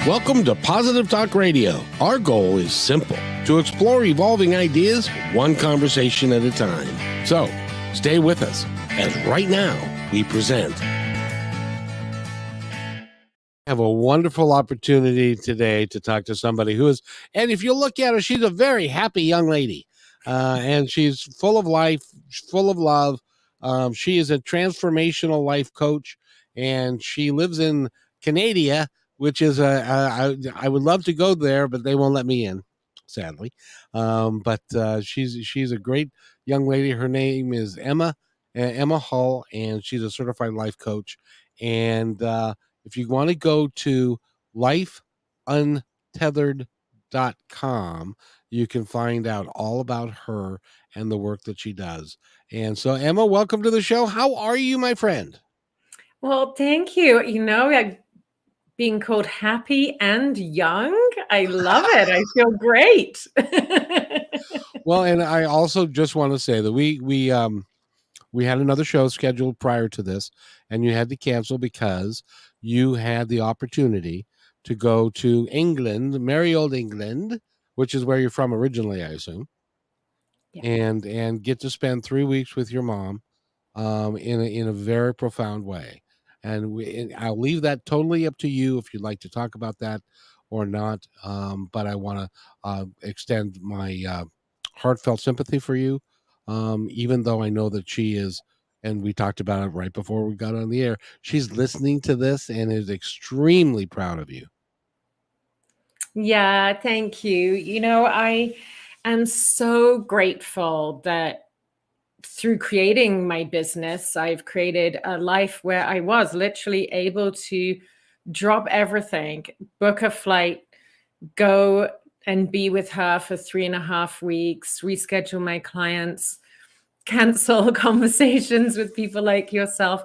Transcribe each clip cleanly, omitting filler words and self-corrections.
Welcome to Positive Talk Radio. Our goal is simple: to explore evolving ideas one conversation at a time. So, stay with us as right now we present. I have a wonderful opportunity today to talk to somebody who is, and if you look at her, she's a very happy young lady. And she's full of life, full of love. She is a transformational life coach, and she lives in Canada, which is I would love to go there, but they won't let me in, sadly. But she's a great young lady. Her name is Emma Hull, and she's a certified life coach. And if you want to go to lifeuntethered.com, you can find out all about her and the work that she does. And so, Emma, welcome to the show. How are you, my friend? Well, thank you. Being called happy and young, I love it. I feel great. Well, and I also just want to say that we had another show scheduled prior to this, and you had to cancel because you had the opportunity to go to England, merry old England, which is where you're from originally, I assume. Yeah. And get to spend 3 weeks with your mom in a very profound way. And I'll leave that totally up to you if you'd like to talk about that or not. But I want to extend my heartfelt sympathy for you, even though I know that she is, and we talked about it right before we got on the air, she's listening to this and is extremely proud of you. Yeah, thank you. I am so grateful that through creating my business, I've created a life where I was literally able to drop everything, book a flight, go and be with her for 3.5 weeks, reschedule my clients, cancel conversations with people like yourself,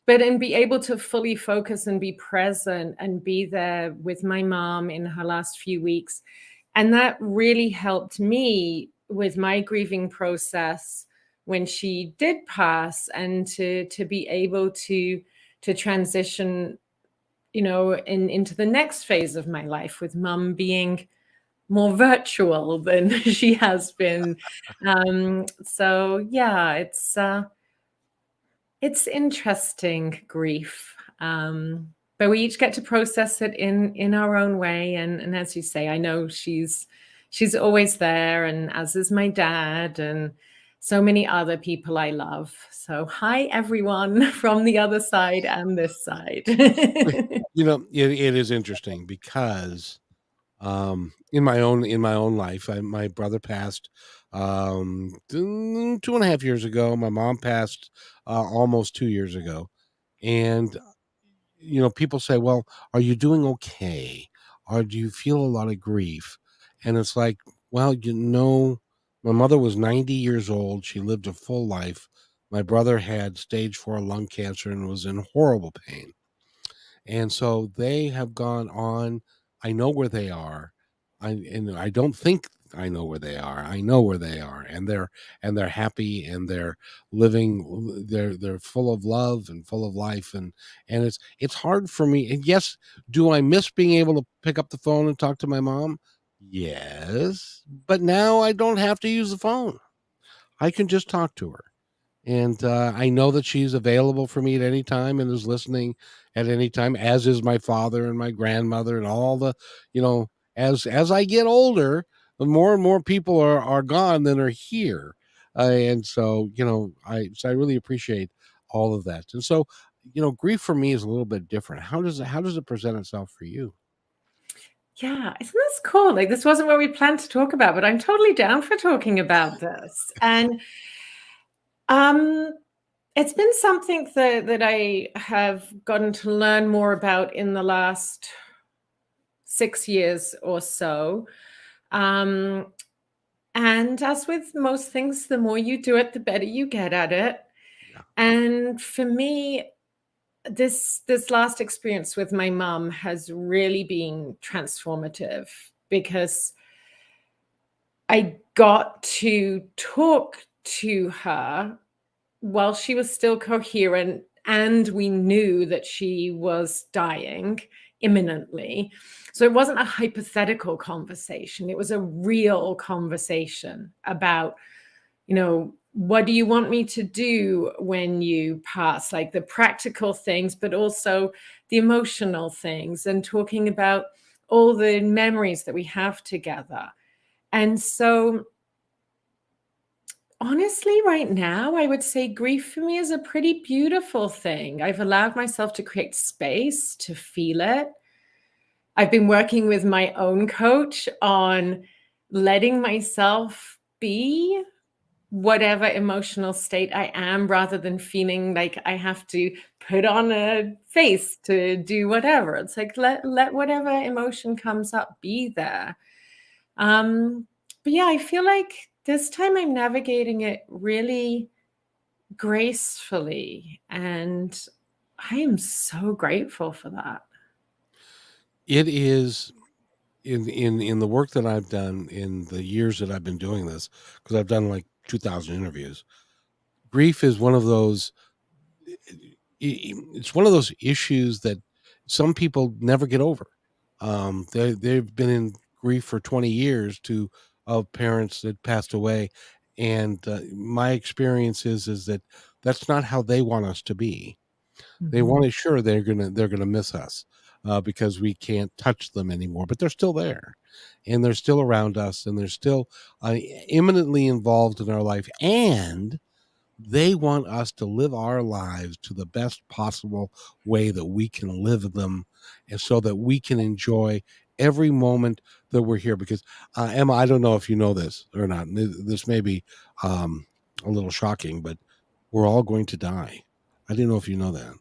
and be able to fully focus and be present and be there with my mom in her last few weeks. And that really helped me with my grieving process when she did pass, and to be able to transition, into the next phase of my life, with mom being more virtual than she has been. So yeah, it's interesting grief. But we each get to process it in our own way. And as you say, I know she's always there, and as is my dad and so many other people I love. So hi, everyone from the other side and this side. It is interesting because in my own life, my brother passed 2.5 years ago. My mom passed almost 2 years ago. And people say, well, are you doing okay, or do you feel a lot of grief? And it's like, well, my mother was 90 years old. She lived a full life. My brother had stage 4 lung cancer and was in horrible pain. And so they have gone on. I know where they are. I don't think I know where they are. I know where they are, and they're happy, and they're living. They're full of love and full of life, and it's hard for me. And yes, do I miss being able to pick up the phone and talk to my mom? Yes, but now I don't have to use the phone. I can just talk to her. And I know that she's available for me at any time and is listening at any time, as is my father and my grandmother and all the, as I get older, the more and more people are gone than are here. And so, I really appreciate all of that. And so, grief for me is a little bit different. How does it present itself for you? Yeah, isn't this cool? Like, this wasn't what we planned to talk about, but I'm totally down for talking about this. And it's been something that I have gotten to learn more about in the last 6 years or so. And as with most things, the more you do it, the better you get at it. Yeah. And for me, this last experience with my mom has really been transformative, because I got to talk to her while she was still coherent, and we knew that she was dying, imminently. So it wasn't a hypothetical conversation. It was a real conversation about, what do you want me to do when you pass? Like the practical things, but also the emotional things, and talking about all the memories that we have together. And so, honestly, right now, I would say grief for me is a pretty beautiful thing. I've allowed myself to create space to feel it. I've been working with my own coach on letting myself be whatever emotional state I am, rather than feeling like I have to put on a face to do whatever. It's like let whatever emotion comes up be there. But yeah, I feel like this time I'm navigating it really gracefully, and I am so grateful for that. It is in the work that I've done in the years that I've been doing this, because I've done like 2,000 interviews. Grief is one of those. It's one of those issues that some people never get over. They've been in grief for 20 years to of parents that passed away, and my experience is that that's not how they want us to be. They Mhm. want to sure they're gonna miss us because we can't touch them anymore, but they're still there, and they're still around us, and they're still imminently involved in our life, and they want us to live our lives to the best possible way that we can live them, and so that we can enjoy every moment that we're here. Because Emma, I don't know if you know this or not. This may be um, a little shocking, but we're all going to die. I didn't know if you know that.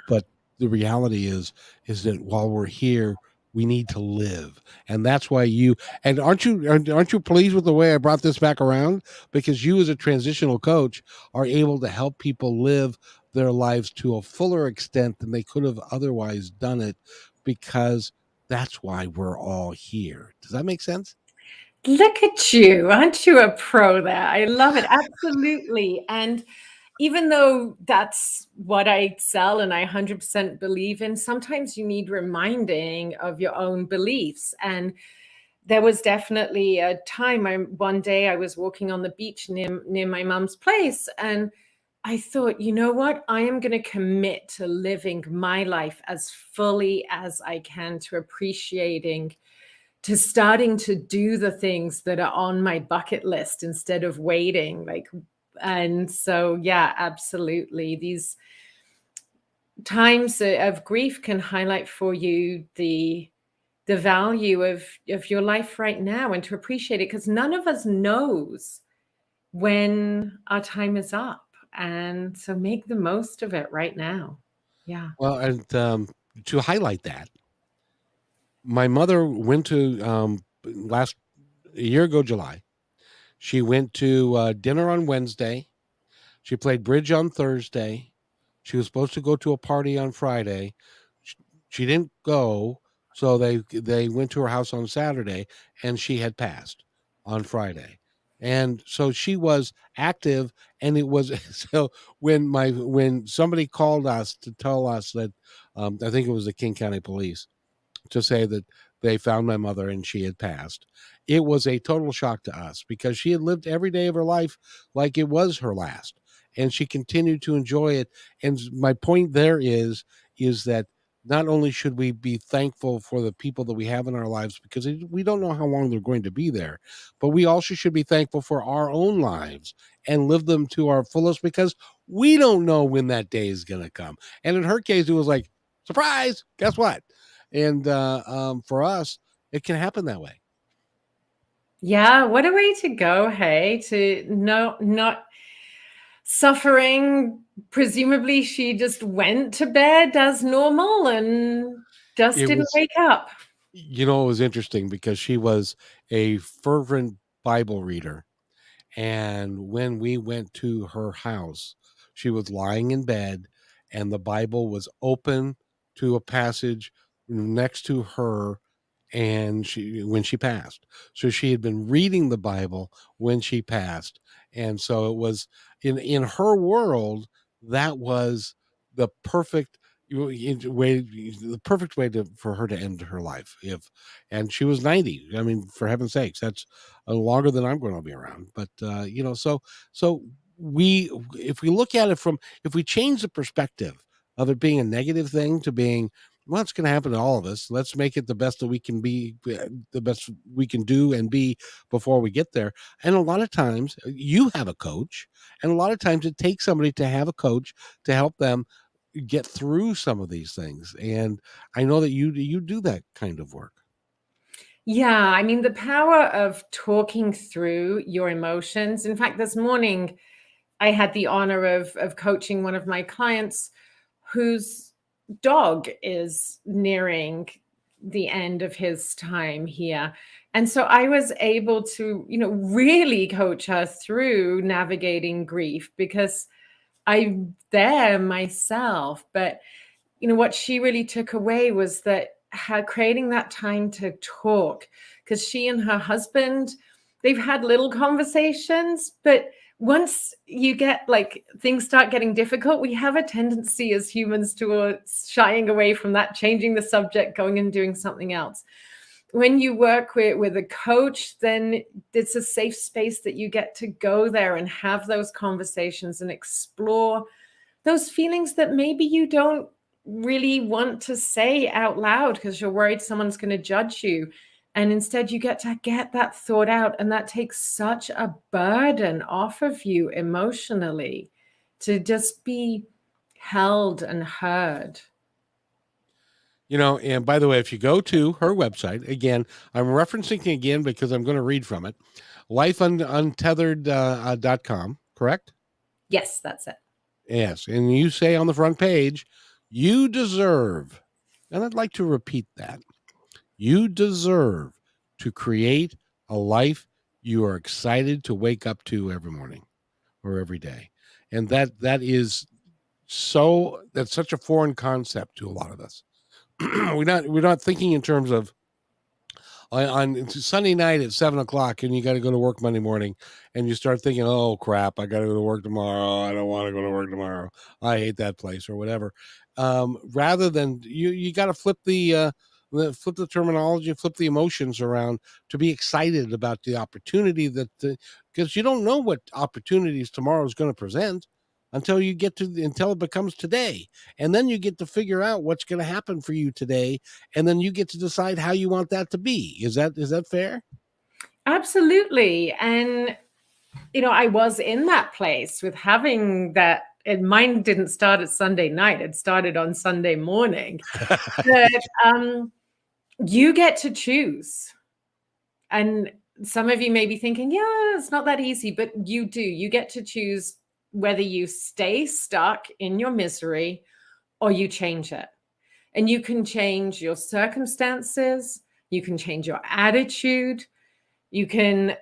But the reality is that while we're here, we need to live, and that's why you and aren't you pleased with the way I brought this back around? Because you, as a transitional coach, are able to help people live their lives to a fuller extent than they could have otherwise done it. Because that's why we're all here. Does that make sense? Look at you. Aren't you a pro there? I love it. Absolutely. And even though that's what I sell and I 100% believe in, sometimes you need reminding of your own beliefs. And there was definitely a time, one day I was walking on the beach near my mom's place, and I thought, you know what? I am going to commit to living my life as fully as I can, to appreciating, to starting to do the things that are on my bucket list instead of waiting. And so, yeah, absolutely. These times of grief can highlight for you the value of your life right now, and to appreciate it, because none of us knows when our time is up. And so make the most of it right now. Yeah. Well, and to highlight that, my mother went to last a year ago, July. She went to dinner on Wednesday. She played bridge on Thursday. She was supposed to go to a party on Friday. Sh She didn't go, so they went to her house on Saturday, and she had passed on Friday. And so she was active, and it was so when somebody called us to tell us that, I think it was the King County Police, to say that they found my mother and she had passed. It was a total shock to us because she had lived every day of her life like it was her last, and she continued to enjoy it. And my point there is that not only should we be thankful for the people that we have in our lives, because we don't know how long they're going to be there, but we also should be thankful for our own lives and live them to our fullest, because we don't know when that day is going to come. And in her case, it was like, surprise, guess what? And for us, it can happen that way. Yeah, what a way to go, hey, to not suffering. Presumably she just went to bed as normal and just It didn't was, wake up. it was interesting because she was a fervent Bible reader. And when we went to her house, she was lying in bed, and the Bible was open to a passage next to her, and she when she passed. So she had been reading the Bible when she passed. And so it was in her world, that was the perfect, the perfect way for her to end her life. If And she was 90. I mean, for heaven's sakes, that's longer than I'm going to be around. But so we if we look at it from if we change the perspective of it being a negative thing to being, well, it's going to happen to all of us. Let's make it the best that we can be, the best we can do and be before we get there. And a lot of times you have a coach, and a lot of times it takes somebody to have a coach to help them get through some of these things. And I know that you do that kind of work. Yeah, I mean, the power of talking through your emotions. In fact, this morning I had the honor of coaching one of my clients whose dog is nearing the end of his time here. And so I was able to, really coach her through navigating grief because I'm there myself. But what she really took away was that her creating that time to talk, because she and her husband, they've had little conversations, but once you get like things start getting difficult, we have a tendency as humans towards shying away from that, changing the subject, going and doing something else. When you work with a coach, then it's a safe space that you get to go there and have those conversations and explore those feelings that maybe you don't really want to say out loud because you're worried someone's going to judge you. And instead, you get to get that thought out. And that takes such a burden off of you emotionally to just be held and heard. And by the way, if you go to her website, again, I'm referencing it again because I'm going to read from it, lifeuntethered.com, correct? Yes, that's it. Yes. And you say on the front page, you deserve, and I'd like to repeat that, you deserve to create a life you are excited to wake up to every morning or every day. And that's such a foreign concept to a lot of us. We're not thinking in terms of on Sunday night at 7 o'clock, and you got to go to work Monday morning, and you start thinking, "Oh crap, I got to go to work tomorrow. I don't want to go to work tomorrow. I hate that place or whatever." Rather than you got to flip the terminology, flip the emotions around to be excited about the opportunity because you don't know what opportunities tomorrow is going to present until it becomes today, and then you get to figure out what's going to happen for you today, and then you get to decide how you want that to be. Is that fair? Absolutely. And, I was in that place with having that. And mine didn't start at Sunday night, it started on Sunday morning. But you get to choose. And some of you may be thinking, yeah, it's not that easy, but you do. You get to choose whether you stay stuck in your misery or you change it. And you can change your circumstances, you can change your attitude, you can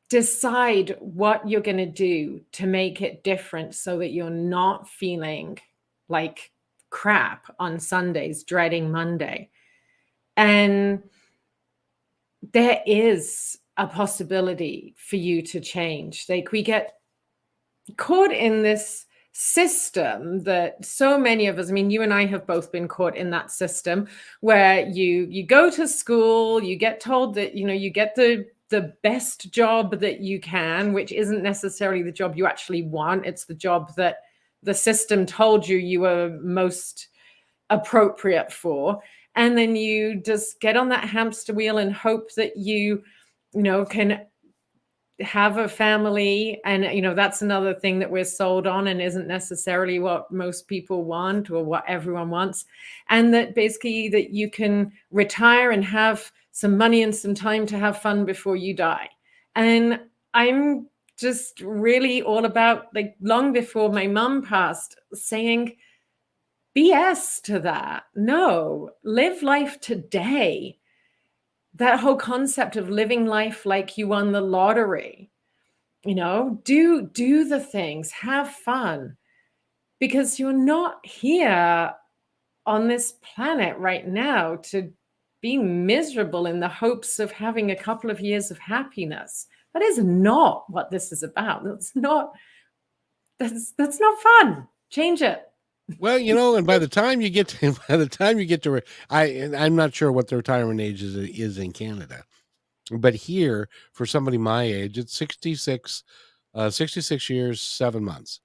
decide what you're going to do to make it different so that you're not feeling like crap on Sundays, dreading Monday. And there is a possibility for you to change. Like, we get caught in this system that so many of us, I mean, you and I have both been caught in that system where you go to school, you get told that you get the best job that you can, which isn't necessarily the job you actually want. It's the job that the system told you were most appropriate for. And then you just get on that hamster wheel and hope that you can have a family. And that's another thing that we're sold on and isn't necessarily what most people want or what everyone wants. And that basically that you can retire and have some money and some time to have fun before you die. And I'm just really all about, like, long before my mom passed, saying BS to that. No, live life today. That whole concept of living life like you won the lottery, do the things, have fun, because you're not here on this planet right now to be miserable in the hopes of having a couple of years of happiness. That is not what this is about. That's not fun. Change it. Well, and by the time you get to by the time you get to and I'm not sure what the retirement age is in Canada, but here for somebody my age, it's 66, 66 years, 7 months.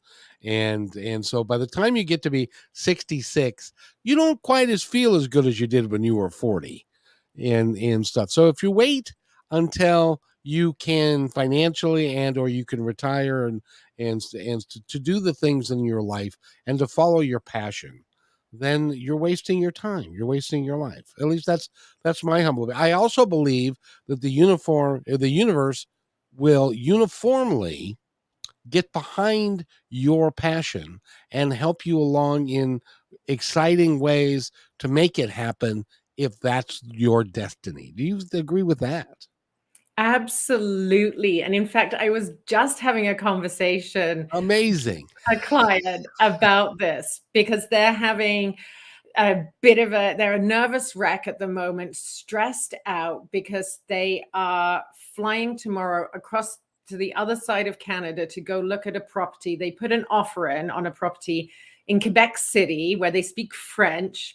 And so by the time you get to be 66, you don't quite as feel as good as you did when you were 40 and stuff. So if you wait until you can financially and or you can retire and to do the things in your life and to follow your passion, then you're wasting your time. You're wasting your life. At least that's my humble. I also believe that the universe will uniformly get behind your passion and help you along in exciting ways to make it happen if that's your destiny. Do you agree with that? Absolutely. And in fact, I was just having a conversation Amazing. with a client about this because they're having they're a nervous wreck at the moment, stressed out because they are flying tomorrow across to the other side of Canada to go look at a property. They put an offer in on a property in Quebec City where they speak French.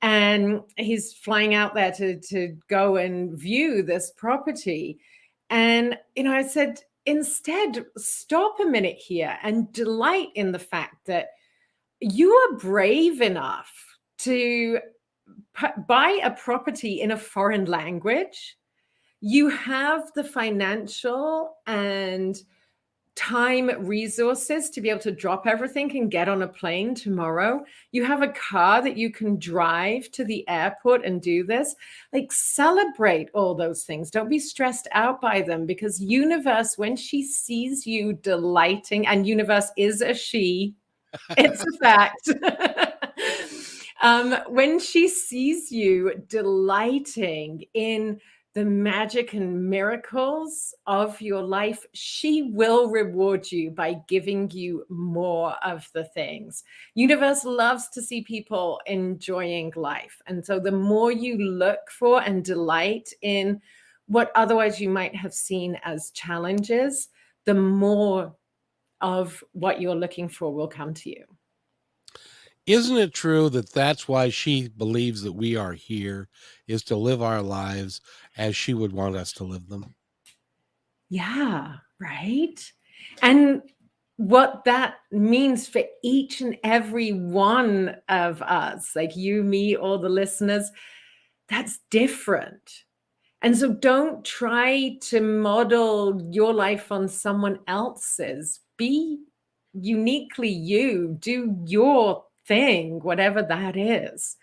And he's flying out there to go and view this property. And, I said, instead, stop a minute here and delight in the fact that you are brave enough to buy a property in a foreign language. You have the financial and time resources to be able to drop everything and get on a plane tomorrow. You have a car that you can drive to the airport and do this. Like, celebrate all those things. Don't be stressed out by them, because universe, when she sees you delighting, and universe is a she, it's a fact. When she sees you delighting in the magic and miracles of your life, she will reward you by giving you more of the things. Universe loves to see people enjoying life. And so the more you look for and delight in what otherwise you might have seen as challenges, the more of what you're looking for will come to you. Isn't it true that that's why she believes that we are here is to live our lives as she would want us to live them? Yeah, right. And what that means for each and every one of us, like you, me, all the listeners, that's different. And so don't try to model your life on someone else's. Be uniquely you, do your thing, whatever that is.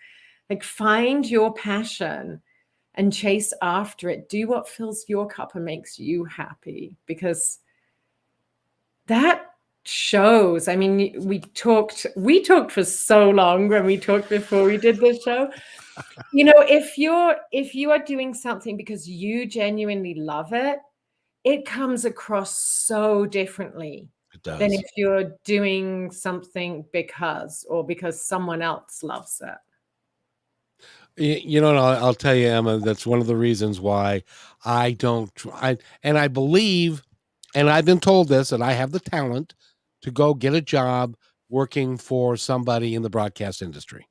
Like, find your passion and chase after it. Do what fills your cup and makes you happy, because that shows. I mean, we talked for so long when we talked before we did this show. If you are doing something because you genuinely love it, it comes across so differently It than does. if you're doing something because someone else loves it. And I'll tell you, Emma, that's one of the reasons why I don't try. And I believe, and I've been told this, that I have the talent to go get a job working for somebody in the broadcast industry.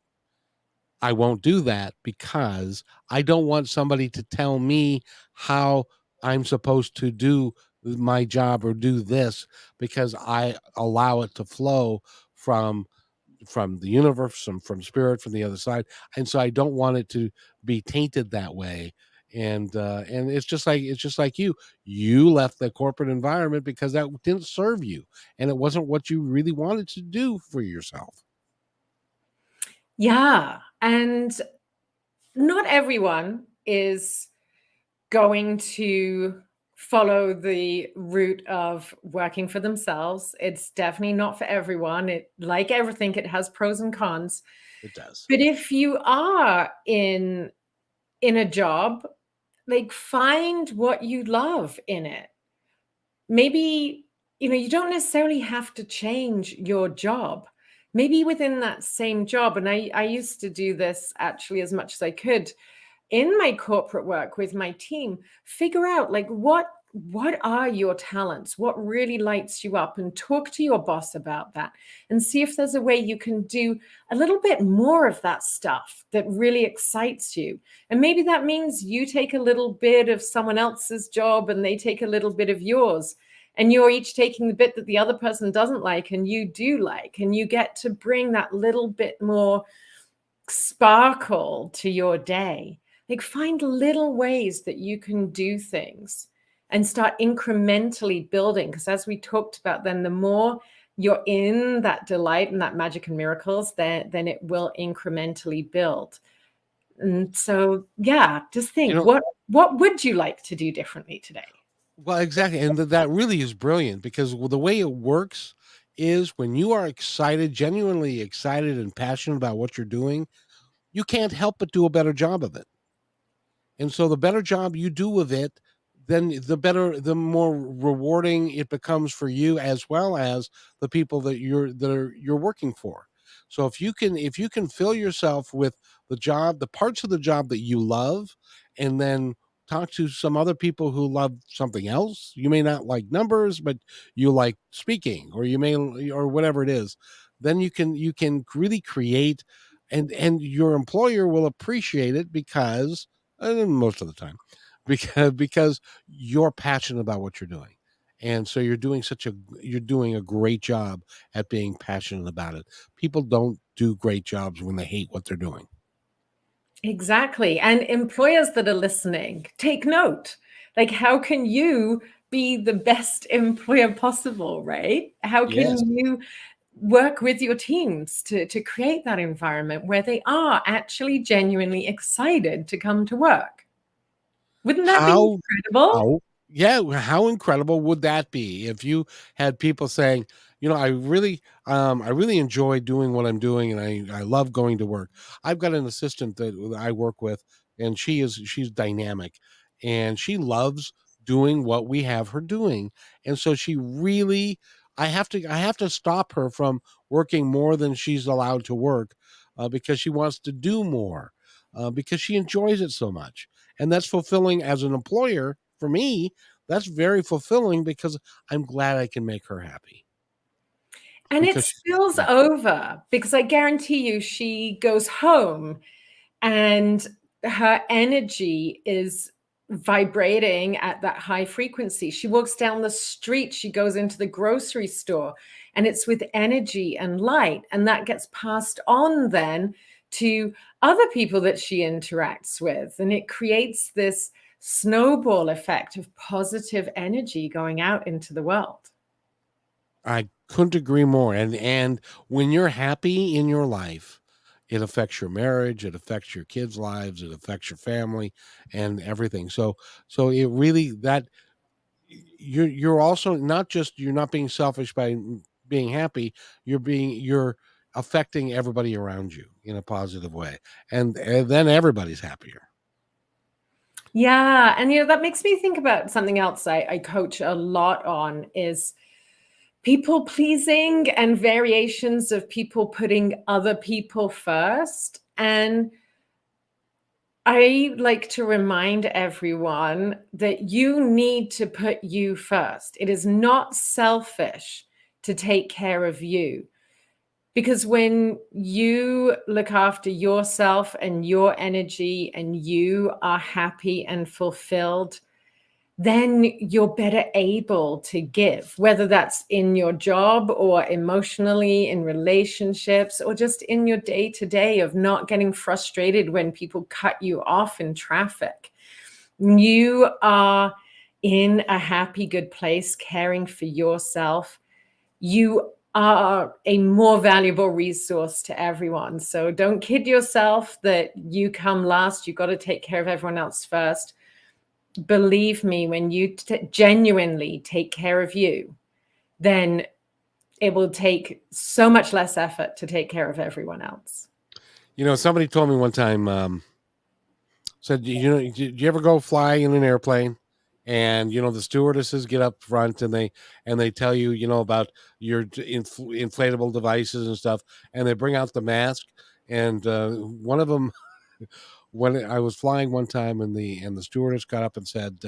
I won't do that because I don't want somebody to tell me how I'm supposed to do my job or do this, because I allow it to flow from the universe, from spirit, from the other side, and so I don't want it to be tainted that way. And it's just like you left the corporate environment because that didn't serve you, and it wasn't what you really wanted to do for yourself. Yeah. And not everyone is going to follow the route of working for themselves. It's definitely not for everyone. Like everything, it has pros and cons. It does. But if you are in a job, like, find what you love in it. Maybe, you don't necessarily have to change your job. Maybe within that same job, and I used to do this actually as much as I could in my corporate work with my team, figure out, like, what what are your talents? What really lights you up? And talk to your boss about that and see if there's a way you can do a little bit more of that stuff that really excites you. And maybe that means you take a little bit of someone else's job and they take a little bit of yours. And you're each taking the bit that the other person doesn't like and you do like. And you get to bring that little bit more sparkle to your day. Like find little ways that you can do things and start incrementally building. Because as we talked about, then the more you're in that delight and that magic and miracles, then it will incrementally build. And so, yeah, just You think know, what would you like to do differently today? well, exactly, and that really is brilliant because the way it works is when you are excited, genuinely excited and passionate about what you're doing, you can't help but do a better job of it. And so the better job you do with it, then the more rewarding it becomes for you as well as the people you're working for. So if you can fill yourself with the parts of the job that you love, and then talk to some other people who love something else. You may not like numbers, but you like speaking, or you may, or whatever it is. Then you can really create, and your employer will appreciate it because most of the time, because you're passionate about what you're doing, and so you're doing a great job at being passionate about it. People don't do great jobs when they hate what they're doing. Exactly. And employers that are listening, take note. Like, how can you be the best employer possible, right? How Yes. can you work with your teams to create that environment where they are actually genuinely excited to come to work? Wouldn't that be How incredible? how yeah, how incredible would that be if you had people saying, I really enjoy doing what I'm doing, and I love going to work. I've got an assistant that I work with, and she's dynamic, and she loves doing what we have her doing. And so she really I have to stop her from working more than she's allowed to work, because she wants to do more, because she enjoys it so much. And that's fulfilling as an employer for me. That's very fulfilling because I'm glad I can make her happy And it because spills yeah. over because I guarantee you she goes home and her energy is vibrating at that high frequency. She walks down the street, she goes into the grocery store, and it's with energy and light. And that gets passed on then to other people that she interacts with. And it creates this snowball effect of positive energy going out into the world. I couldn't agree more. And when you're happy in your life, it affects your marriage, it affects your kids' lives, it affects your family and everything. So it really that you're also not just you're not being selfish by being happy, you're affecting everybody around you in a positive way. And then everybody's happier. Yeah. And, that makes me think about something else I coach a lot on is people pleasing and variations of people putting other people first. And I like to remind everyone that you need to put you first. It is not selfish to take care of you. Because when you look after yourself and your energy and you are happy and fulfilled, then you're better able to give, whether that's in your job or emotionally in relationships or just in your day to day of not getting frustrated when people cut you off in traffic. You are in a happy, good place, caring for yourself. You are a more valuable resource to everyone. So don't kid yourself that you come last. You've got to take care of everyone else first. Believe me, when you genuinely take care of you, then it will take so much less effort to take care of everyone else. Somebody told me one time, said, did you ever go fly in an airplane? And the stewardesses get up front and they tell you, about your inflatable devices and stuff, and they bring out the mask. And one of them, when I was flying one time, and the stewardess got up and said,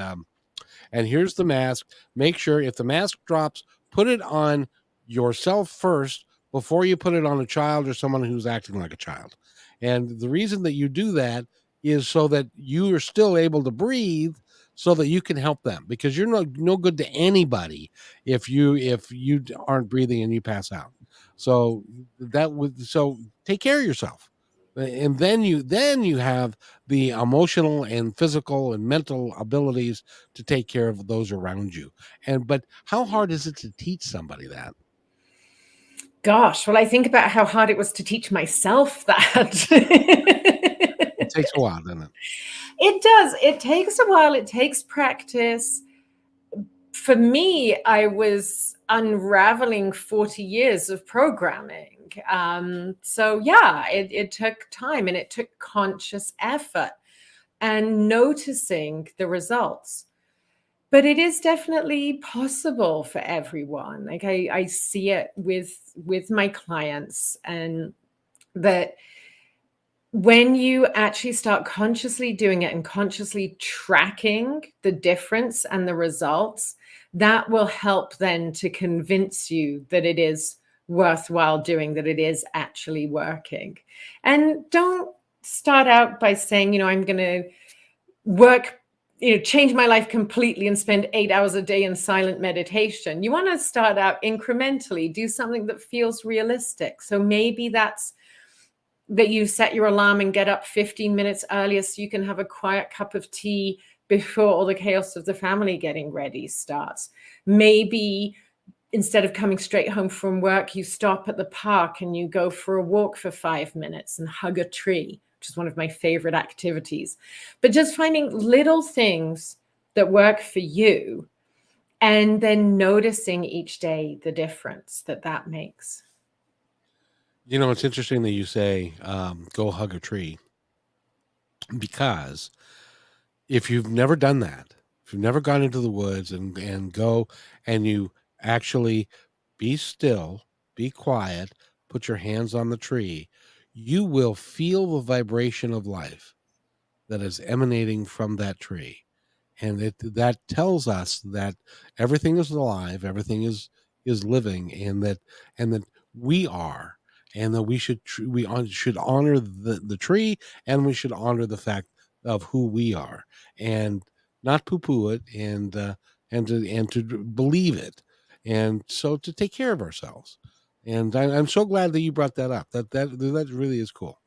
And here's the mask. Make sure if the mask drops, put it on yourself first before you put it on a child or someone who's acting like a child. And the reason that you do that is so that you are still able to breathe so that you can help them, because you're no good to anybody if you aren't breathing and you pass out. So take care of yourself. And then you have the emotional and physical and mental abilities to take care of those around you. But how hard is it to teach somebody that? Gosh, well, I think about how hard it was to teach myself that. It takes a while, doesn't it? It does. It takes a while. It takes practice. For me, I was unraveling 40 years of programming. So yeah, it took time and it took conscious effort and noticing the results. But it is definitely possible for everyone. Like I see it with my clients, and that when you actually start consciously doing it and consciously tracking the difference and the results, that will help then to convince you that it is worthwhile doing, that it is actually working. And don't start out by saying, I'm going to work, change my life completely and spend 8 hours a day in silent meditation. You want to start out incrementally, do something that feels realistic. So maybe that's that you set your alarm and get up 15 minutes earlier so you can have a quiet cup of tea before all the chaos of the family getting ready starts. Maybe instead of coming straight home from work, you stop at the park and you go for a walk for 5 minutes and hug a tree, which is one of my favorite activities. But just finding little things that work for you and then noticing each day the difference that makes. It's interesting that you say, go hug a tree, because if you've never done that, if you've never gone into the woods and go and you actually be still, be quiet, put your hands on the tree, you will feel the vibration of life that is emanating from that tree. And that tells us that everything is alive, everything is living, and that we are, and that should honor the tree, and we should honor the fact of who we are, and not poo poo it, and to believe it, and so to take care of ourselves. And I'm so glad that you brought that up. That really is cool.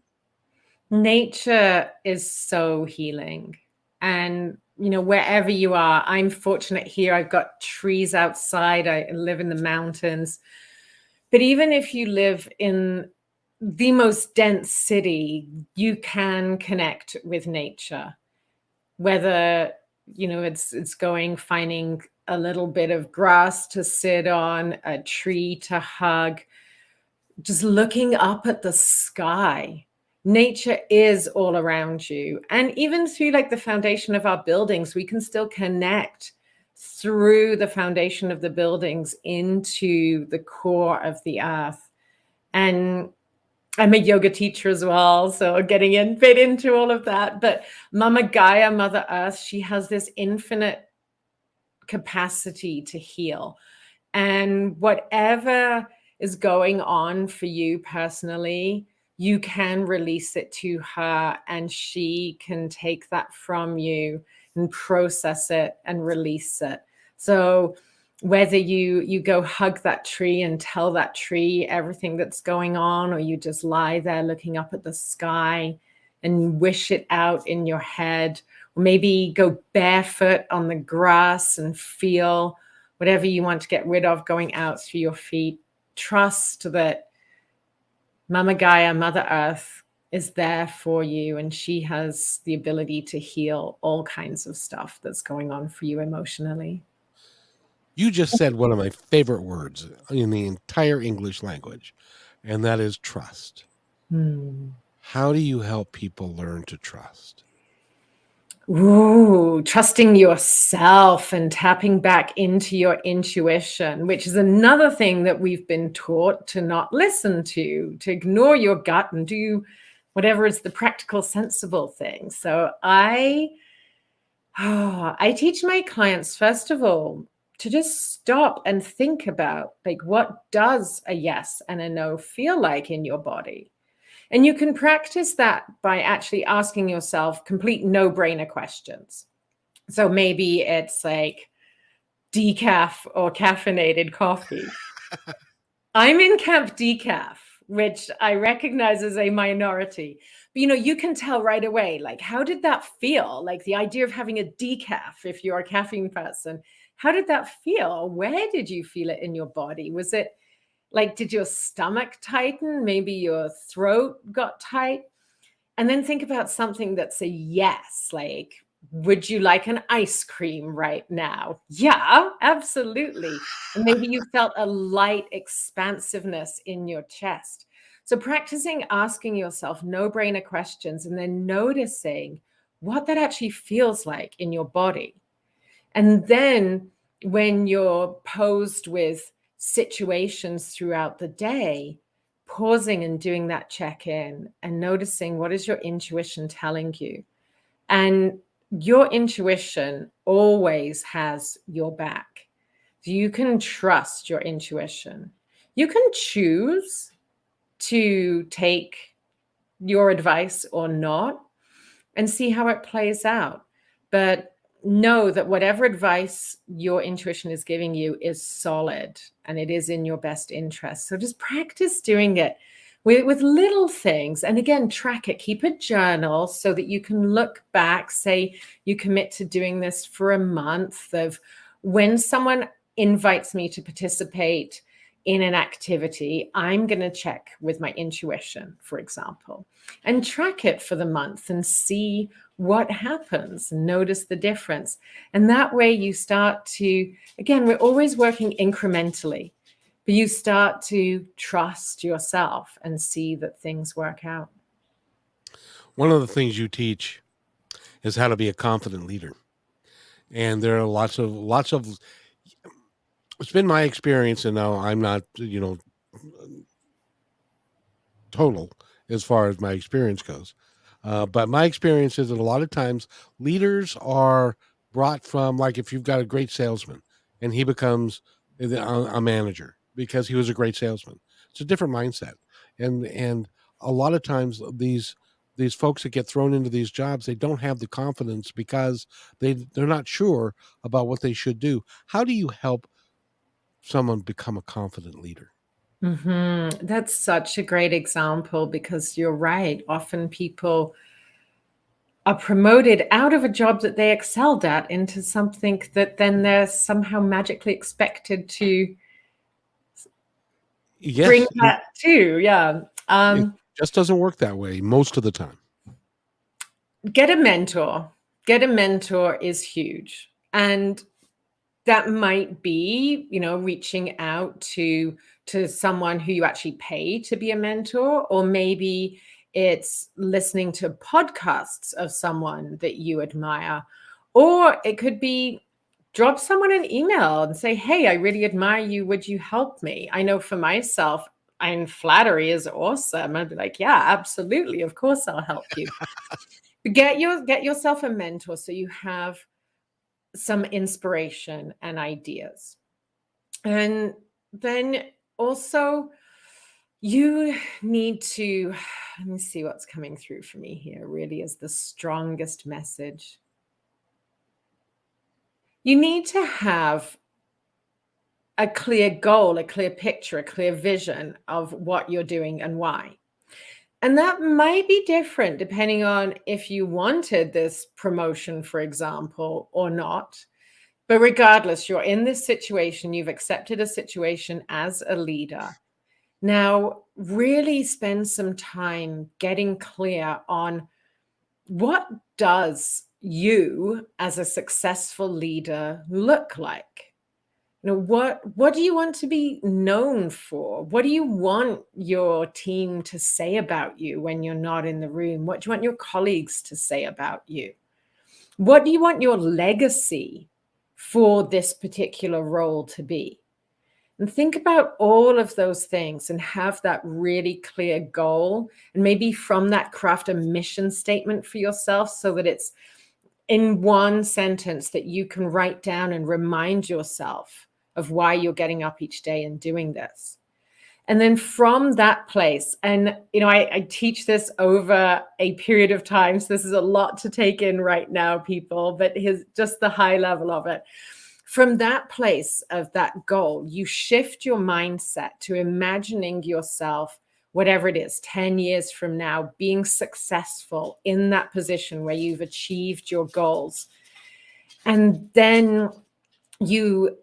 Nature is so healing. And, wherever you are, I'm fortunate here. I've got trees outside. I live in the mountains. But even if you live in the most dense city, you can connect with nature. Whether, it's going, finding a little bit of grass to sit on, a tree to hug, just looking up at the sky. Nature is all around you. And even through like the foundation of our buildings, we can still connect through the foundation of the buildings into the core of the earth. And I'm a yoga teacher as well, so getting in bit into all of that. But Mama Gaia, Mother Earth, she has this infinite capacity to heal. And whatever is going on for you personally, you can release it to her, and she can take that from you and process it and release it. So whether you go hug that tree and tell that tree everything that's going on, or you just lie there looking up at the sky and wish it out in your head, or maybe go barefoot on the grass and feel whatever you want to get rid of going out through your feet. Trust that Mama Gaia, Mother Earth, is there for you, and she has the ability to heal all kinds of stuff that's going on for you emotionally. You just said one of my favorite words in the entire English language, and that is trust. Hmm. How do you help people learn to trust? Ooh, trusting yourself and tapping back into your intuition, which is another thing that we've been taught to not listen to ignore your gut and do whatever is the practical, sensible thing. So I I teach my clients, first of all, to just stop and think about, like, what does a yes and a no feel like in your body? And you can practice that by actually asking yourself complete no-brainer questions. So maybe it's like decaf or caffeinated coffee. I'm in camp decaf, which I recognize as a minority. But you can tell right away, like, how did that feel? Like the idea of having a decaf, if you're a caffeine person, how did that feel? Where did you feel it in your body? Was it like, did your stomach tighten? Maybe your throat got tight? And then think about something that's a yes, like, would you like an ice cream right now? Yeah, absolutely. And maybe you felt a light expansiveness in your chest. So practicing asking yourself no-brainer questions and then noticing what that actually feels like in your body. And then when you're posed with situations throughout the day, pausing and doing that check in and noticing what is your intuition telling you. And your intuition always has your back. You can trust your intuition. You can choose to take your advice or not and see how it plays out. But know that whatever advice your intuition is giving you is solid and it is in your best interest. So just practice doing it with little things. And again, track it, keep a journal so that you can look back, say you commit to doing this for a month of when someone invites me to participate in an activity, I'm going to check with my intuition, for example, and track it for the month and see what happens, notice the difference. And that way you start to, again, we're always working incrementally, but you start to trust yourself and see that things work out. One of the things you teach is how to be a confident leader. And there are lots of it's been my experience, and now I'm not, total as far as my experience goes. But my experience is that a lot of times leaders are brought from, like, if you've got a great salesman and he becomes a manager because he was a great salesman. It's a different mindset, and a lot of times these folks that get thrown into these jobs, they don't have the confidence because they're not sure about what they should do. How do you help someone become a confident leader? That's such a great example because you're right. Often people are promoted out of a job that they excelled at into something that then they're somehow magically expected to bring Yes, that to. Yeah. it just doesn't work that way most of the time. Get a mentor. Get a mentor is huge. And that might be, reaching out to someone who you actually pay to be a mentor, or maybe it's listening to podcasts of someone that you admire, or it could be drop someone an email and say, hey, I really admire you, would you help me? I know for myself, and flattery is awesome. I'd be like, yeah, absolutely, of course I'll help you. But get yourself a mentor so you have some inspiration and ideas. And then also, you need to, let me see what's coming through for me here, really is the strongest message. You need to have a clear goal, a clear picture, a clear vision of what you're doing and why. And that might be different depending on if you wanted this promotion, for example, or not. But regardless, you're in this situation, you've accepted a situation as a leader. Now, really spend some time getting clear on what does you as a successful leader look like? What do you want to be known for? What do you want your team to say about you when you're not in the room? What do you want your colleagues to say about you? What do you want your legacy for this particular role to be? And think about all of those things and have that really clear goal. And maybe from that, craft a mission statement for yourself so that it's in one sentence that you can write down and remind yourself of why you're getting up each day and doing this. And then from that place, and I teach this over a period of time. So this is a lot to take in right now, people, but here's just the high level of it. From that place of that goal, you shift your mindset to imagining yourself, whatever it is, 10 years from now, being successful in that position where you've achieved your goals. And then you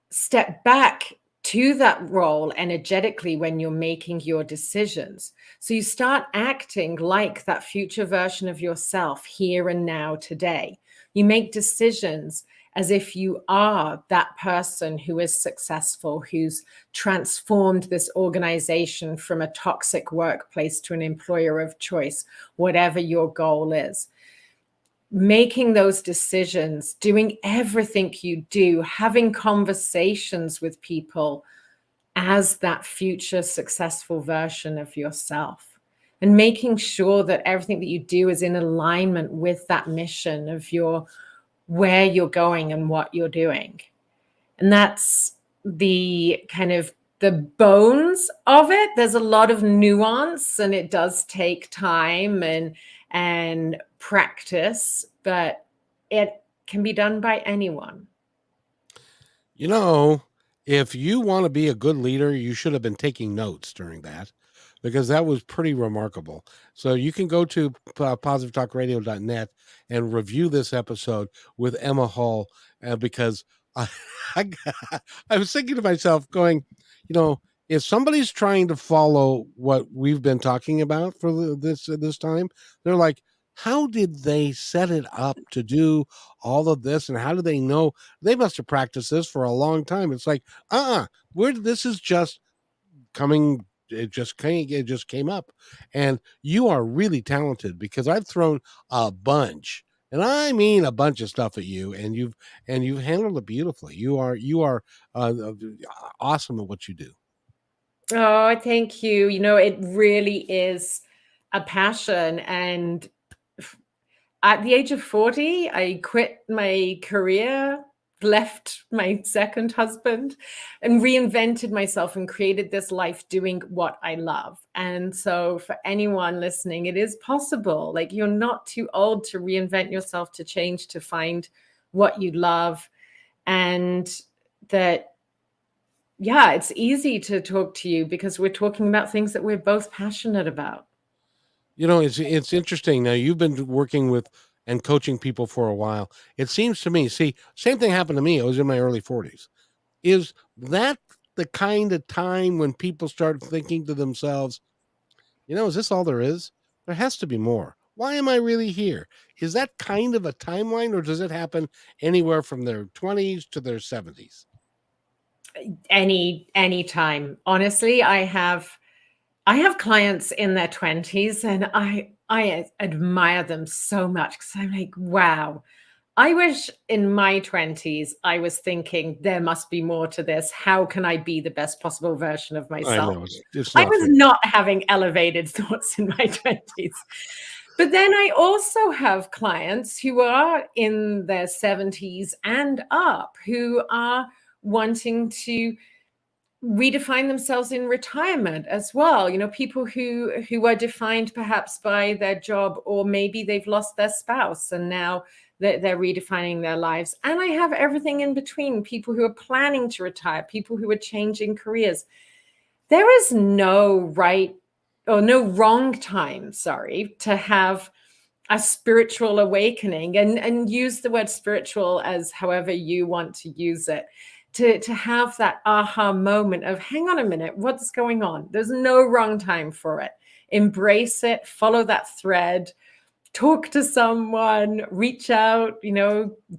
step back to that role energetically when you're making your decisions. So you start acting like that future version of yourself here and now today. You make decisions as if you are that person who is successful, who's transformed this organization from a toxic workplace to an employer of choice, whatever your goal is. Making those decisions, doing everything you do, having conversations with people as that future successful version of yourself, and making sure that everything that you do is in alignment with that mission of where you're going and what you're doing. And that's the kind of the bones of it. There's a lot of nuance, and it does take time and practice, but it can be done by anyone. You know, if you want to be a good leader, you should have been taking notes during that, because that was pretty remarkable. So you can go to positivetalkradio.net and review this episode with Emma Hall, because I, I, I was thinking to myself, going, you know, if somebody's trying to follow what we've been talking about for this time, they're like, how did they set it up to do all of this, and how do they know? They must have practiced this for a long time. It's like, where this is just coming. It just came up, and you are really talented, because I've thrown a bunch, and I mean a bunch of stuff at you, and you've handled it beautifully. You are awesome at what you do. Oh, thank you. It really is a passion. And at the age of 40, I quit my career, left my second husband, and reinvented myself and created this life doing what I love. And so, for anyone listening, it is possible. Like, you're not too old to reinvent yourself, to change, to find what you love. And that, yeah, it's easy to talk to you because we're talking about things that we're both passionate about. It's interesting. Now, you've been working with and coaching people for a while. It seems to me, see, same thing happened to me. I was in my early 40s. Is that the kind of time when people start thinking to themselves, is this all there is? There has to be more. Why am I really here? Is that kind of a timeline, or does it happen anywhere from their 20s to their 70s? Any time. Honestly, I have clients in their 20s, and I admire them so much, because I'm like, wow, I wish in my 20s I was thinking there must be more to this. How can I be the best possible version of I myself? know it's I not was fair. not having elevated thoughts in my 20s. But then I also have clients who are in their 70s and up, who are wanting to redefine themselves in retirement as well. People who are defined perhaps by their job, or maybe they've lost their spouse and now they're redefining their lives. And I have everything in between: people who are planning to retire, people who are changing careers. There is no right or no wrong time, sorry, to have a spiritual awakening, and use the word spiritual as however you want to use it, to have that aha moment of, hang on a minute, what's going on? There's no wrong time for it. Embrace it, follow that thread, talk to someone, reach out,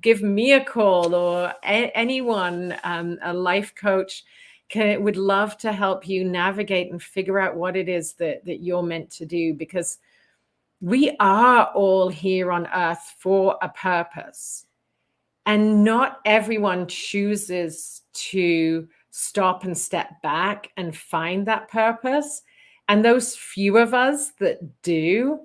give me a call, or anyone, a life coach would love to help you navigate and figure out what it is that you're meant to do, because we are all here on earth for a purpose. And not everyone chooses to stop and step back and find that purpose. And those few of us that do,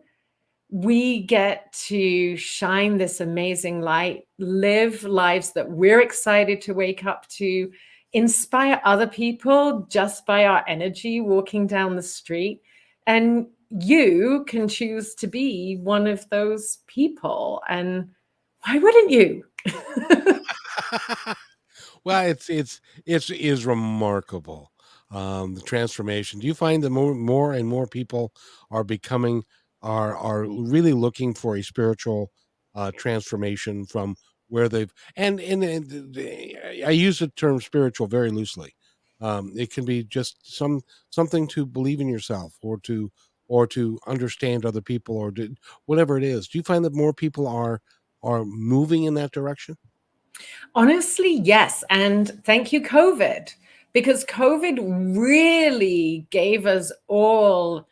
we get to shine this amazing light, live lives that we're excited to wake up to, inspire other people just by our energy walking down the street. And you can choose to be one of those people. And why wouldn't you? Well, it's is remarkable, the transformation. Do you find that more and more people are becoming are really looking for a spiritual transformation from where they've I use the term spiritual very loosely. It can be just something to believe in yourself, or to understand other people, or to, whatever it is. Do you find that more people are moving in that direction? Honestly, yes. And thank you, COVID, because COVID really gave us all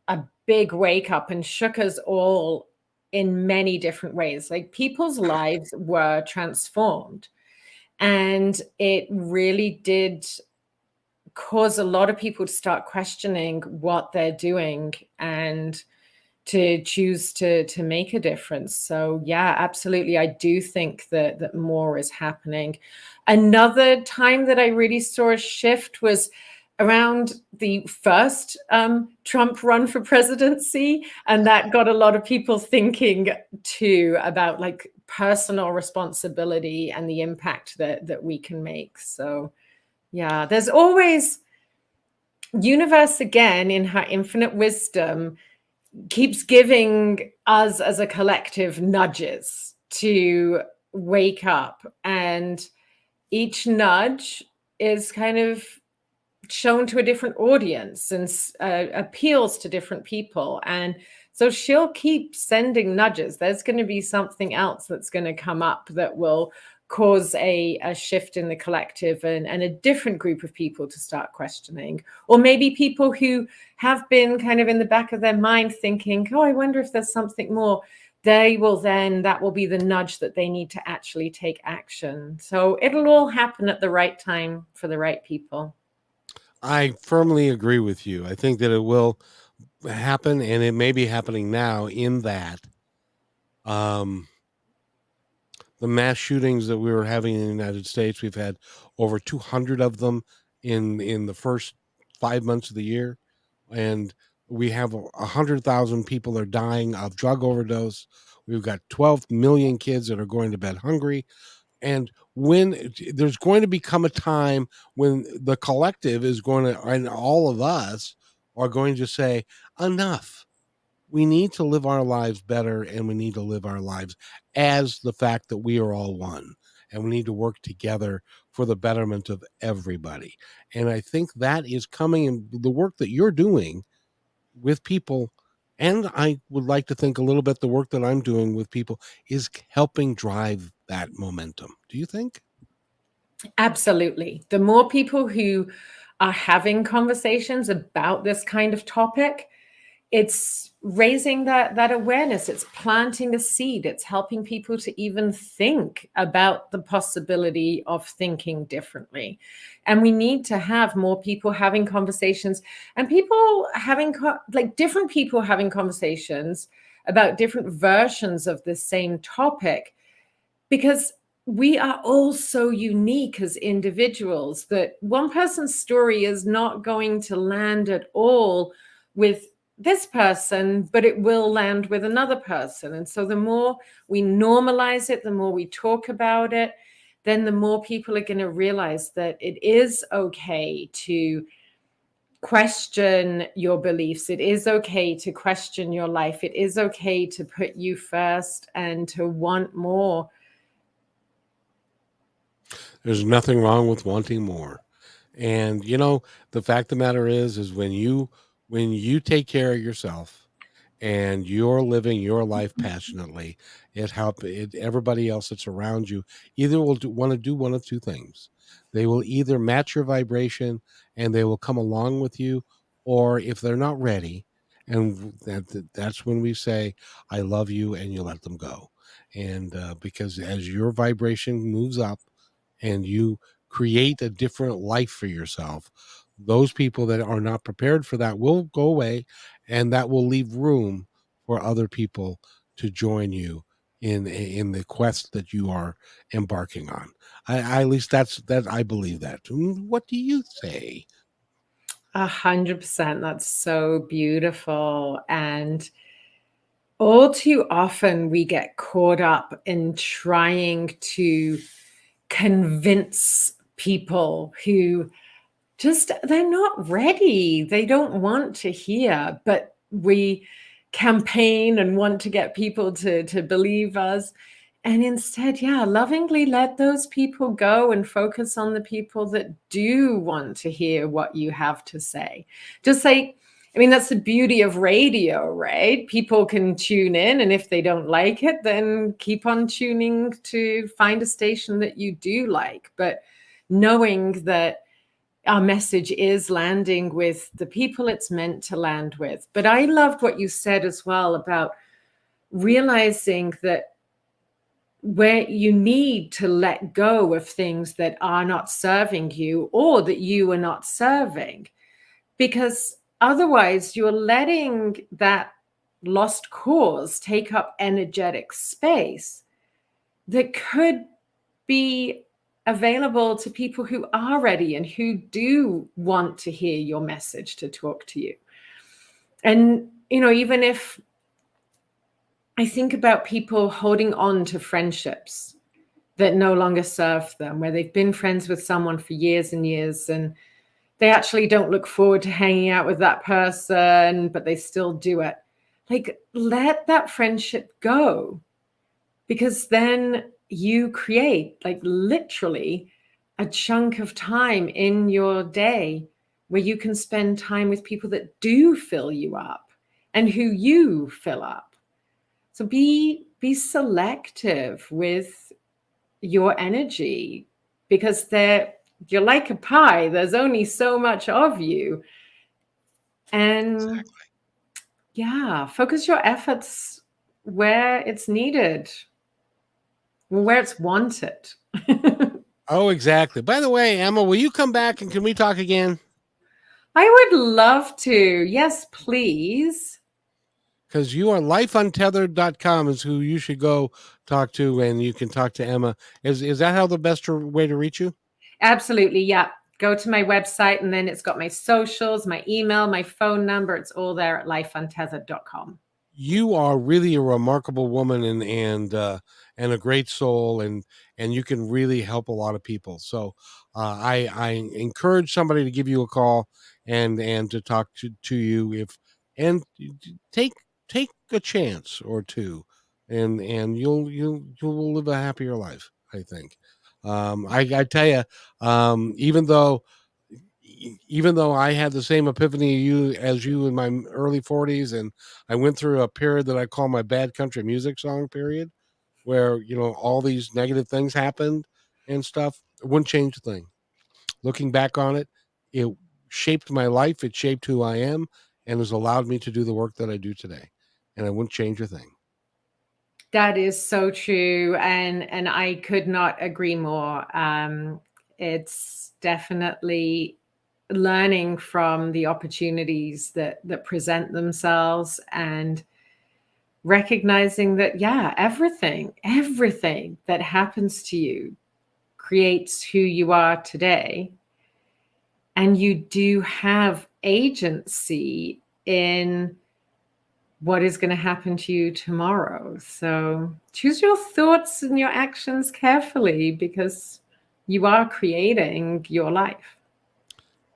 a big wake up and shook us all in many different ways. Like people's lives were transformed. And it really did cause a lot of people to start questioning what they're doing and to choose to make a difference. So yeah, absolutely. I do think that more is happening. Another time that I really saw a shift was around the first Trump run for presidency, and that got a lot of people thinking too about like personal responsibility and the impact that we can make. So yeah, there's always universe again in her infinite wisdom keeps giving us as a collective nudges to wake up, and each nudge is kind of shown to a different audience and appeals to different people. And so she'll keep sending nudges. There's going to be something else that's going to come up that will cause a shift in the collective, and a different group of people to start questioning. Or maybe people who have been kind of in the back of their mind thinking, oh, I wonder if there's something more. That will be the nudge that they need to actually take action. So it'll all happen at the right time for the right people. I firmly agree with you. I think that it will happen, and it may be happening now, in that um, the mass shootings that we were having in the United States, we've had over 200 of them in the first 5 months of the year, and we have 100,000 people are dying of drug overdose. We've got 12 million kids that are going to bed hungry. And when there's going to become a time when the collective is going to, and all of us are going to say, enough. We need to live our lives better, and we need to live our lives as the fact that we are all one, and we need to work together for the betterment of everybody. And I think that is coming in the work that you're doing with people. And I would like to think a little bit the work that I'm doing with people is helping drive that momentum. Do you think? Absolutely. The more people who are having conversations about this kind of topic, it's raising that awareness. It's planting a seed. It's helping people to even think about the possibility of thinking differently. And we need to have more people having conversations, and people having like different people having conversations about different versions of the same topic, because we are all so unique as individuals that one person's story is not going to land at all with this person, but it will land with another person. And so the more we normalize it, the more we talk about it, then the more people are going to realize that it is okay to question your beliefs. It is okay to question your life. It is okay to put you first and to want more. There's nothing wrong with wanting more. And the fact of the matter is when you take care of yourself and you're living your life passionately, everybody else that's around you either will want to do one of two things. They will either match your vibration and they will come along with you, or if they're not ready, and that's when we say, I love you, and you let them go. And because as your vibration moves up and you create a different life for yourself, those people that are not prepared for that will go away, and that will leave room for other people to join you in the quest that you are embarking on. At least that I believe that. What do you say? 100%. That's so beautiful. And all too often we get caught up in trying to convince people who just they're not ready. They don't want to hear, but we campaign and want to get people to believe us. And instead, yeah, lovingly let those people go and focus on the people that do want to hear what you have to say. Just say, I mean, that's the beauty of radio, right? People can tune in, and if they don't like it, then keep on tuning to find a station that you do like. But knowing that our message is landing with the people it's meant to land with. But I loved what you said as well about realizing that where you need to let go of things that are not serving you or that you are not serving, because otherwise you're letting that lost cause take up energetic space that could be available to people who are ready and who do want to hear your message, to talk to you. And, even if I think about people holding on to friendships that no longer serve them, where they've been friends with someone for years and years, and they actually don't look forward to hanging out with that person, but they still do it. Like, let that friendship go, because then you create, like, literally a chunk of time in your day where you can spend time with people that do fill you up and who you fill up. So be selective with your energy, because you're like a pie. There's only so much of you. And Exactly. yeah, focus your efforts where it's needed, where it's wanted. Oh, exactly. By the way, Emma, will you come back and can we talk again? I would love to. Yes, please. Because you are lifeuntethered.com is who you should go talk to, and you can talk to Emma. Is that how the best way to reach you? Absolutely. Yeah. Go to my website, and then it's got my socials, my email, my phone number. It's all there at lifeuntethered.com. You are really a remarkable woman, and a great soul, and you can really help a lot of people. So I encourage somebody to give you a call and to talk to you, if and take take a chance or two, and you'll live a happier life, I think. I tell you, even though I had the same epiphany as you in my early 40s, and I went through a period that I call my bad country music song period, where all these negative things happened and stuff. It wouldn't change a thing. Looking back on it, it shaped my life. It shaped who I am, and has allowed me to do the work that I do today. And I wouldn't change a thing. That is so true, and I could not agree more. It's definitely learning from the opportunities that present themselves, and recognizing that, yeah, everything that happens to you creates who you are today, and you do have agency in what is going to happen to you tomorrow. So choose your thoughts and your actions carefully, because you are creating your life.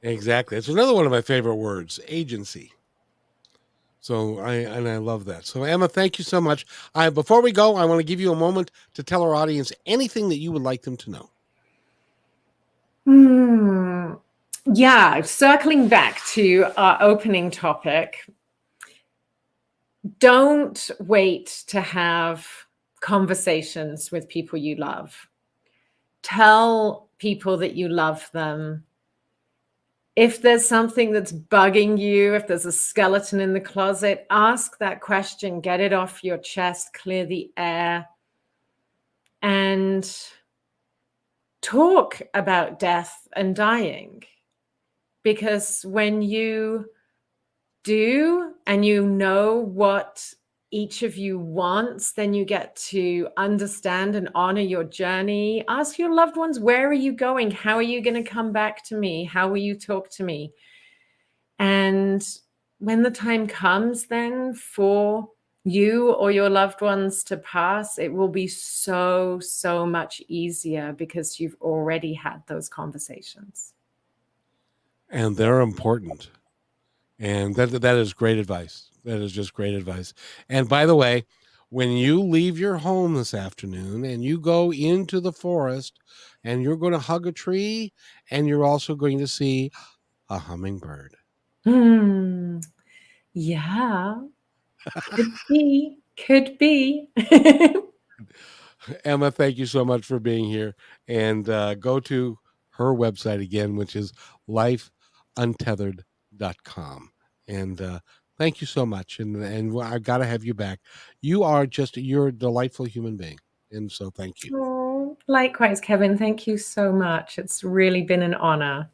Exactly. It's another one of my favorite words, agency. So I love that. So Emma, thank you so much. Before we go, I want to give you a moment to tell our audience anything that you would like them to know. Hmm. Yeah, circling back to our opening topic, don't wait to have conversations with people you love. Tell people that you love them. If there's something that's bugging you, if there's a skeleton in the closet, ask that question, get it off your chest, clear the air, and talk about death and dying. Because when you do, and you know what each of you wants, then you get to understand and honor your journey. Ask your loved ones, where are you going? How are you going to come back to me? How will you talk to me? And when the time comes then for you or your loved ones to pass, it will be so, so much easier because you've already had those conversations. And they're important. And that is great advice. That is just great advice. And by the way, when you leave your home this afternoon and you go into the forest and you're going to hug a tree and you're also going to see a hummingbird. Yeah, could be, could be. Emma, thank you so much for being here. And go to her website again, which is lifeuntethered.com. And thank you so much. And I've got to have you back. You're a delightful human being. And so thank you. Oh, likewise, Kevin. Thank you so much. It's really been an honor.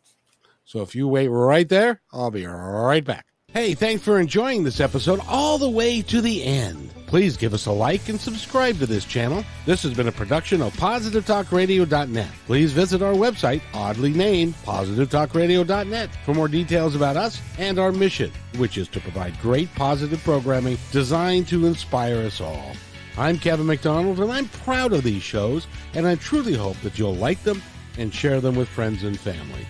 So if you wait right there, I'll be right back. Hey, thanks for enjoying this episode all the way to the end. Please give us a like and subscribe to this channel. This has been a production of PositiveTalkRadio.net. Please visit our website, oddly named PositiveTalkRadio.net, for more details about us and our mission, which is to provide great positive programming designed to inspire us all. I'm Kevin McDonald, and I'm proud of these shows, and I truly hope that you'll like them and share them with friends and family.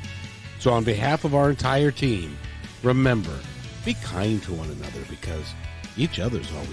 So on behalf of our entire team, remember, be kind to one another because each other's all we